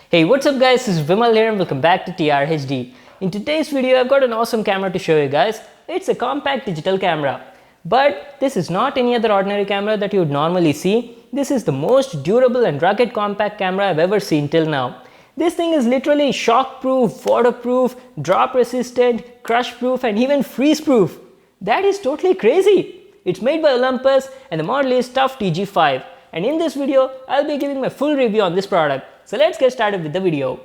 Hey, what's up guys, this is Vimal here and welcome back to TRHD. In today's video, I've got an awesome camera to show you guys. It's a compact digital camera. But this is not any other ordinary camera that you would normally see. This is the most durable and rugged compact camera I've ever seen till now. This thing is literally shock-proof, waterproof, drop-resistant, crush-proof and even freeze-proof. That is totally crazy. It's made by Olympus and the model is TG5. And in this video, I'll be giving my full review on this product. So let's get started with the video.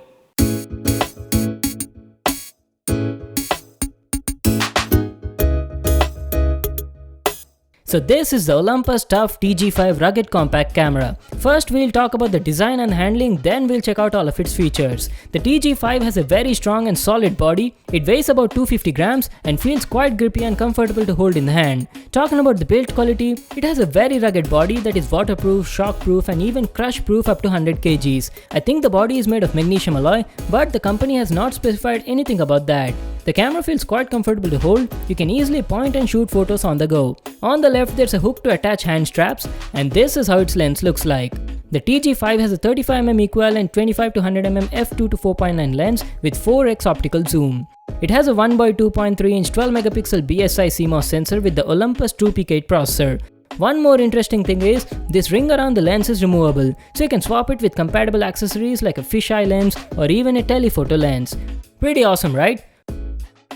So this is the Olympus TG5 rugged compact camera. First we'll talk about the design and handling, then we'll check out all of its features. The TG5 has a very strong and solid body. It weighs about 250 grams and feels quite grippy and comfortable to hold in the hand. Talking about the build quality, it has a very rugged body that is waterproof, shockproof and even crush-proof up to 100 kgs. I think the body is made of magnesium alloy, but the company has not specified anything about that. The camera feels quite comfortable to hold. You can easily point and shoot photos on the go. On the left there's a hook to attach hand straps, and this is how its lens looks like. The TG5 has a 35mm equal and 25-100mm f2 to 4.9 lens with 4x optical zoom. It has a 1x2.3-inch 12MP BSI CMOS sensor with the Olympus TruePeak 8 processor. One more interesting thing is, this ring around the lens is removable, so you can swap it with compatible accessories like a fisheye lens or even a telephoto lens. Pretty awesome, right?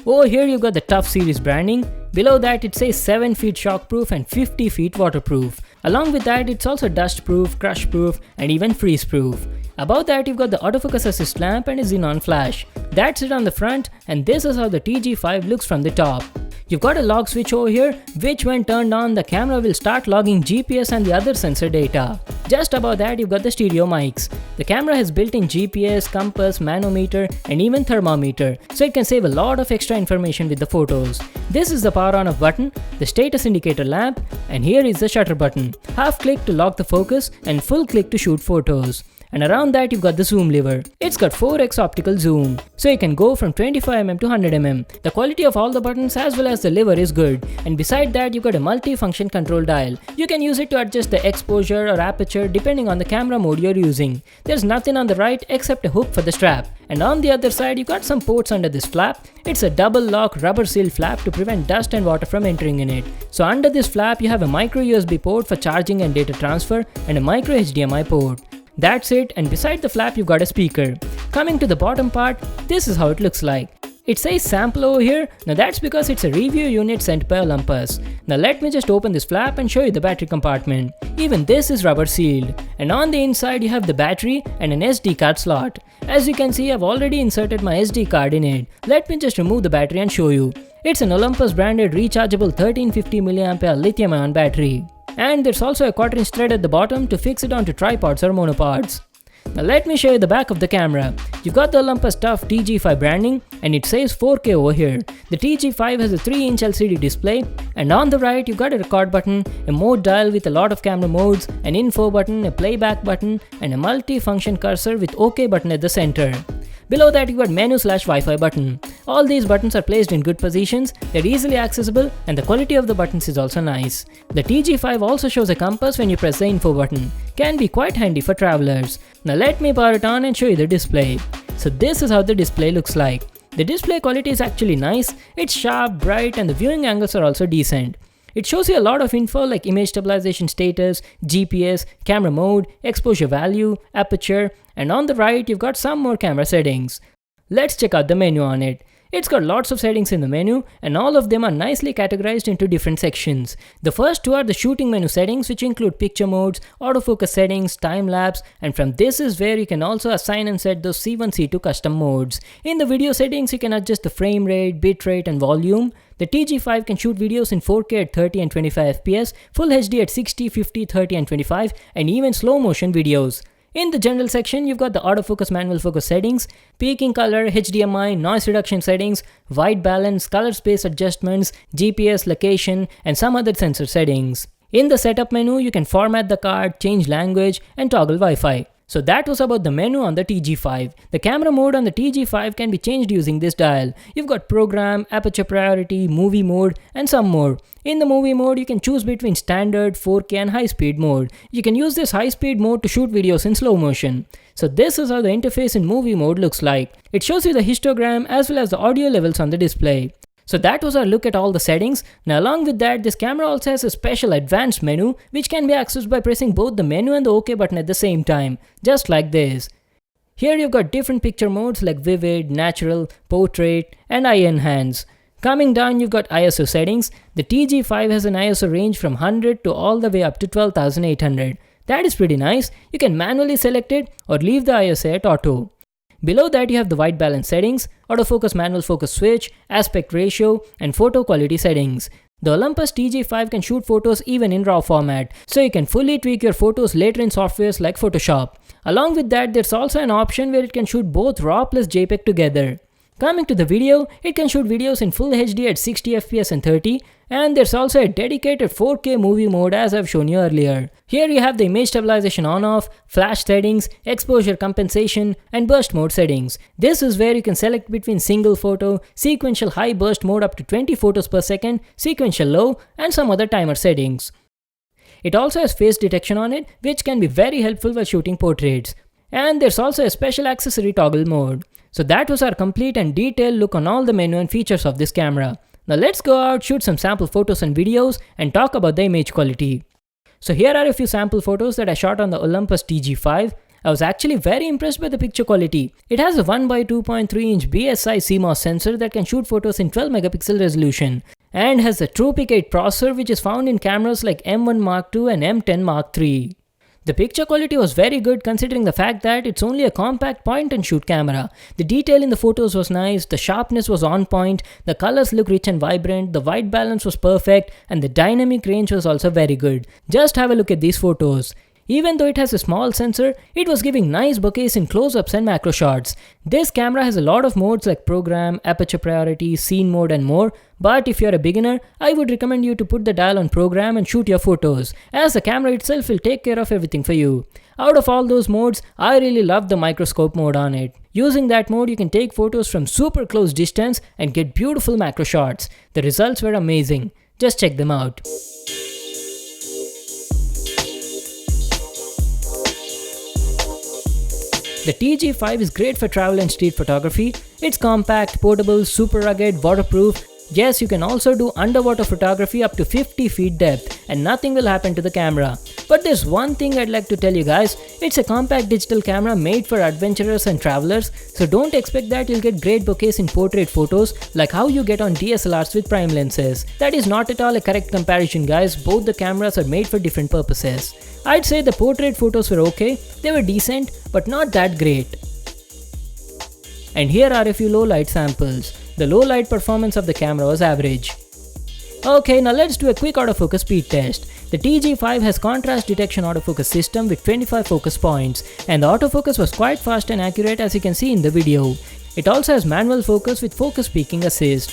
Over here you've got the Tough series branding. Below that it says 7 feet shockproof and 50 feet waterproof. Along with that it's also dustproof, crushproof and even freeze-proof. Above that you've got the autofocus assist lamp and a xenon flash. That's it on the front, and this is how the TG5 looks from the top. You've got a log switch over here, which when turned on, the camera will start logging GPS and the other sensor data. Just above that you've got the stereo mics. The camera has built-in GPS, compass, manometer and even thermometer, so it can save a lot of extra information with the photos. This is the power on off button, the status indicator lamp, and here is the shutter button. Half click to lock the focus and full click to shoot photos. And around that you've got the zoom lever. It's got 4x optical zoom, so you can go from 25mm to 100mm. The quality of all the buttons as well as the lever is good, and beside that you've got a multi-function control dial. You can use it to adjust the exposure or aperture depending on the camera mode you're using. There's nothing on the right except a hook for the strap. And on the other side you've got some ports under this flap. It's a double lock rubber seal flap to prevent dust and water from entering in it. So under this flap you have a micro USB port for charging and data transfer and a micro HDMI port. That's it, and beside the flap you've got a speaker. Coming to the bottom part, this is how it looks like. It says sample over here. Now that's because it's a review unit sent by Olympus. Now let me just open this flap and show you the battery compartment. Even this is rubber sealed. And on the inside you have the battery and an SD card slot. As you can see, I've already inserted my SD card in it. Let me just remove the battery and show you. It's an Olympus branded rechargeable 1350 mAh lithium-ion battery. And there's also a 1/4-inch thread at the bottom to fix it onto tripods or monopods. Now let me show you the back of the camera. You've got the Olympus TG5 branding and it says 4K over here. The TG5 has a 3-inch LCD display, and on the right you've got a record button, a mode dial with a lot of camera modes, an info button, a playback button and a multi-function cursor with OK button at the center. Below that you've got menu/Wi-Fi button. All these buttons are placed in good positions, they're easily accessible and the quality of the buttons is also nice. The TG5 also shows a compass when you press the info button. Can be quite handy for travelers. Now let me power it on and show you the display. So this is how the display looks like. The display quality is actually nice, it's sharp, bright and the viewing angles are also decent. It shows you a lot of info like image stabilization status, GPS, camera mode, exposure value, aperture, and on the right you've got some more camera settings. Let's check out the menu on it. It's got lots of settings in the menu and all of them are nicely categorized into different sections. The first two are the shooting menu settings, which include picture modes, autofocus settings, time-lapse, and from this is where you can also assign and set those C1, C2 custom modes. In the video settings you can adjust the frame rate, bit rate and volume. The TG5 can shoot videos in 4K at 30 and 25 fps, Full HD at 60, 50, 30 and 25 and even slow motion videos. In the general section, you've got the autofocus manual focus settings, peaking color, HDMI, noise reduction settings, white balance, color space adjustments, GPS, location, and some other sensor settings. In the setup menu, you can format the card, change language, and toggle Wi-Fi. So that was about the menu on the TG5. The camera mode on the TG5 can be changed using this dial. You've got program, aperture priority, movie mode and some more. In the movie mode, you can choose between standard, 4K and high speed mode. You can use this high speed mode to shoot videos in slow motion. So this is how the interface in movie mode looks like. It shows you the histogram as well as the audio levels on the display. So that was our look at all the settings. Now along with that, this camera also has a special advanced menu which can be accessed by pressing both the menu and the OK button at the same time, just like this. Here you've got different picture modes like vivid, natural, portrait and eye enhance. Coming down, you've got ISO settings. The TG5 has an ISO range from 100 to all the way up to 12,800. That is pretty nice. You can manually select it or leave the ISO at auto. Below that you have the white balance settings, autofocus manual focus switch, aspect ratio and photo quality settings. The Olympus TG5 can shoot photos even in RAW format, so you can fully tweak your photos later in softwares like Photoshop. Along with that, there's also an option where it can shoot both RAW plus JPEG together. Coming to the video, it can shoot videos in full HD at 60 FPS and 30, and there's also a dedicated 4K movie mode as I've shown you earlier. Here you have the image stabilization on-off, flash settings, exposure compensation, and burst mode settings. This is where you can select between single photo, sequential high burst mode up to 20 photos per second, sequential low, and some other timer settings. It also has face detection on it, which can be very helpful while shooting portraits. And there's also a special accessory toggle mode. So that was our complete and detailed look on all the menu and features of this camera. Now let's go out, shoot some sample photos and videos and talk about the image quality. So here are a few sample photos that I shot on the Olympus TG5. I was actually very impressed by the picture quality. It has a 1x2.3-inch BSI CMOS sensor that can shoot photos in 12 megapixel resolution and has a Tropic 8 processor which is found in cameras like M1 Mark II and M10 Mark III. The picture quality was very good considering the fact that it's only a compact point and shoot camera. The detail in the photos was nice, the sharpness was on point, the colors look rich and vibrant, the white balance was perfect, and the dynamic range was also very good. Just have a look at these photos. Even though it has a small sensor, it was giving nice bokehs in close-ups and macro shots. This camera has a lot of modes like program, aperture priority, scene mode and more, but if you're a beginner, I would recommend you to put the dial on program and shoot your photos, as the camera itself will take care of everything for you. Out of all those modes, I really love the microscope mode on it. Using that mode, you can take photos from super close distance and get beautiful macro shots. The results were amazing. Just check them out. The TG5 is great for travel and street photography. It's compact, portable, super rugged, waterproof. Yes, you can also do underwater photography up to 50 feet depth and nothing will happen to the camera. But there's one thing I'd like to tell you guys, it's a compact digital camera made for adventurers and travelers, so don't expect that you'll get great bokehs in portrait photos like how you get on DSLRs with prime lenses. That is not at all a correct comparison guys, both the cameras are made for different purposes. I'd say the portrait photos were okay, they were decent but not that great. And here are a few low light samples. The low light performance of the camera was average. Okay, now let's do a quick autofocus speed test. The TG5 has contrast detection autofocus system with 25 focus points, and the autofocus was quite fast and accurate as you can see in the video. It also has manual focus with focus peaking assist.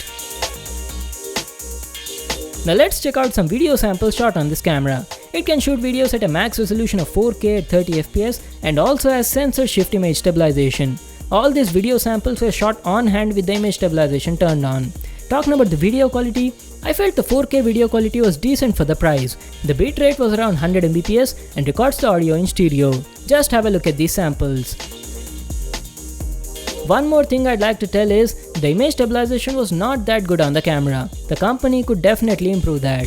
Now let's check out some video samples shot on this camera. It can shoot videos at a max resolution of 4K at 30 FPS and also has sensor shift image stabilization. All these video samples were shot on hand with the image stabilization turned on. Talking about the video quality, I felt the 4K video quality was decent for the price. The bitrate was around 100 Mbps and records the audio in stereo. Just have a look at these samples. One more thing I'd like to tell is, the image stabilization was not that good on the camera. The company could definitely improve that.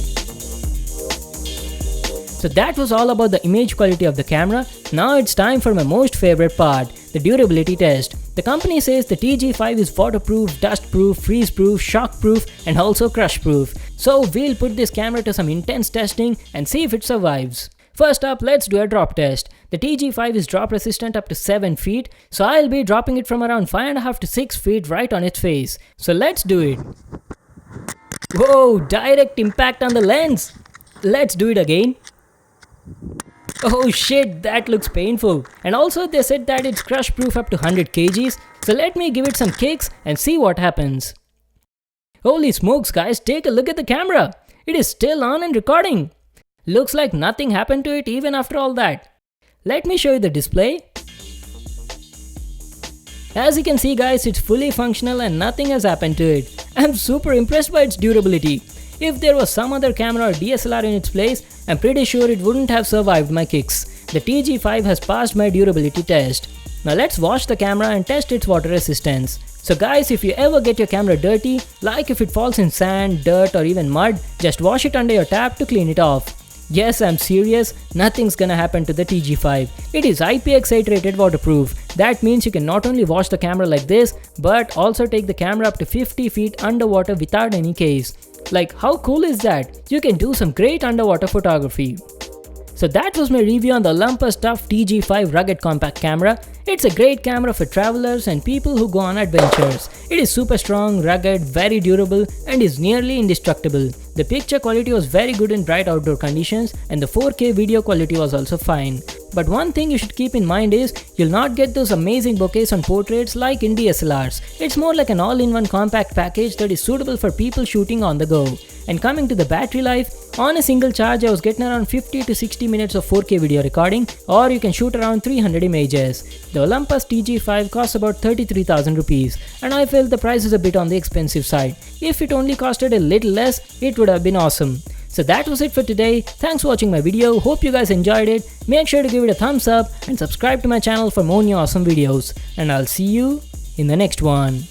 So that was all about the image quality of the camera. Now it's time for my most favorite part, the durability test. The company says the TG5 is waterproof, dustproof, freeze-proof, shockproof and also crush-proof. So we'll put this camera to some intense testing and see if it survives. First up, let's do a drop test. The TG5 is drop resistant up to 7 feet, so I'll be dropping it from around 5.5 to 6 feet right on its face. So let's do it. Whoa, direct impact on the lens. Let's do it again. Oh shit, that looks painful. And also they said that it's crush proof up to 100 kgs, so let me give it some kicks and see what happens. Holy smokes guys, take a look at the camera. It is still on and recording. Looks like nothing happened to it even after all that. Let me show you the display. As you can see guys, it's fully functional and nothing has happened to it. I'm super impressed by its durability. If there was some other camera or DSLR in its place, I'm pretty sure it wouldn't have survived my kicks. The TG5 has passed my durability test. Now let's wash the camera and test its water resistance. So guys, if you ever get your camera dirty, like if it falls in sand, dirt or even mud, just wash it under your tap to clean it off. Yes, I'm serious, nothing's gonna happen to the TG5. It is IPX8 rated waterproof. That means you can not only wash the camera like this, but also take the camera up to 50 feet underwater without any case. Like, how cool is that? You can do some great underwater photography. So that was my review on the Olympus TUF TG5 rugged compact camera. It's a great camera for travelers and people who go on adventures. It is super strong, rugged, very durable and is nearly indestructible. The picture quality was very good in bright outdoor conditions and the 4K video quality was also fine. But one thing you should keep in mind is, you'll not get those amazing bokehs on portraits like in DSLRs. It's more like an all-in-one compact package that is suitable for people shooting on the go. And coming to the battery life, on a single charge I was getting around 50 to 60 minutes of 4K video recording, or you can shoot around 300 images. The Olympus TG5 costs about 33,000 rupees and I felt the price is a bit on the expensive side. If it only costed a little less, it would have been awesome. So that was it for today. Thanks for watching my video. Hope you guys enjoyed it. Make sure to give it a thumbs up and subscribe to my channel for more new awesome videos. And I'll see you in the next one.